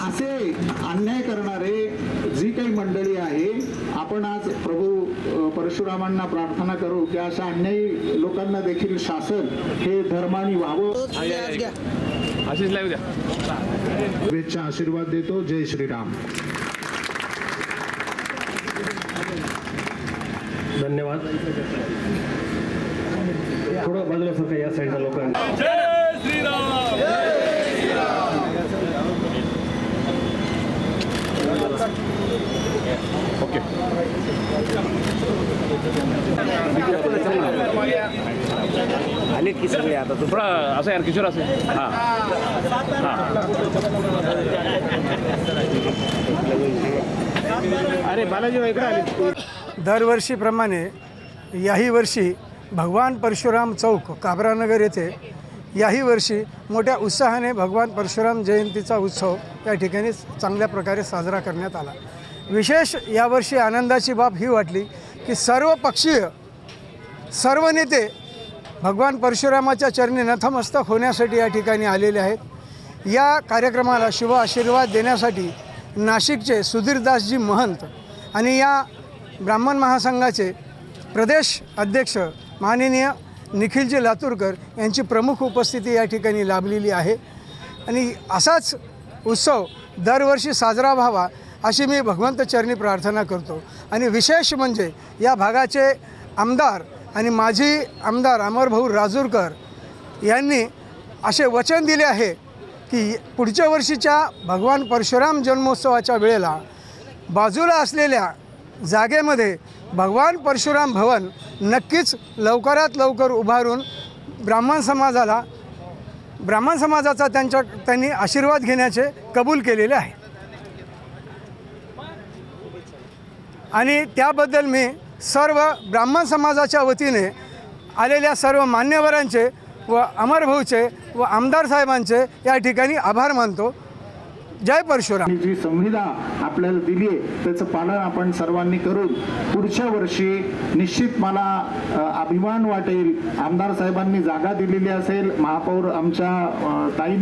असे अन्याय करणारे जी काही मंडळी आहे, आपण आज प्रभू परशुरामांना प्रार्थना करू की अशा अन्यायी लोकांना देखील शासन हे धर्माने व्हावं. आशीष लाईव्ह द्या. शुभेच्छा आशीर्वाद देतो. जय श्रीराम. धन्यवाद. थोडं बाजूला सरका या साईडला लोकांना. जय श्रीराम. जय श्रीराम. ओके. आले की सगळे आता थोडा असं यार किशोर असेल. हां अरे बालाजी इकडे आले. दरवर्षीप्रमाणे याही वर्षी भगवान परशुराम चौक काबरानगर येथे याही वर्षी मोठ्या उत्साहाने भगवान परशुराम जयंतीचा उत्सव या ठिकाणी चांगल्या प्रकारे साजरा करण्यात आला. विशेष यावर्षी आनंदाची बाब ही वाटली की सर्व पक्षीय सर्व नेते भगवान परशुरामाच्या चरणी नतमस्तक होण्यासाठी या ठिकाणी आलेले आहेत. या कार्यक्रमाला शुभ आशीर्वाद देण्यासाठी नाशिकचे सुधीरदासजी महंत आणि या ब्राह्मण महासंघाचे प्रदेश अध्यक्ष माननीय निखिलजी लातूरकर यांची प्रमुख उपस्थिती या ठिकाणी लाभलेली आहे. आणि असाच उत्सव दरवर्षी साजरा व्हावा अशी मी भगवंत चरणी प्रार्थना करतो. आणि विशेष म्हणजे या भागाचे आमदार आणि माजी आमदार अमरभाऊ राजूरकर यांनी असे वचन दिले आहे की पुढच्या वर्षीच्या भगवान परशुराम जन्मोत्सवाच्या वेळेला बाजूला असलेल्या जागेमध्ये भगवान परशुराम भवन नक्कीच लवकरात लवकर उभारून ब्राह्मण समाजाचा त्यांनी आशीर्वाद घेण्याचे कबूल केलेले आहे. आणि त्याबद्दल मी सर्व ब्राह्मण समाजाच्या वतीने आलेल्या सर्व मान्यवरांचे व अमरभाऊचे व आमदार साहेबांचे या ठिकाणी आभार मानतो. जय परशुराम. जी संविधा आपल्याला दिली आहे त्याचं पालन आपण सर्वांनी करून पुढच्या वर्षी निश्चित मला अभिमान वाटेल. आमदार साहेबांनी जागा दिलेली असेल, महापौर आमच्या ताई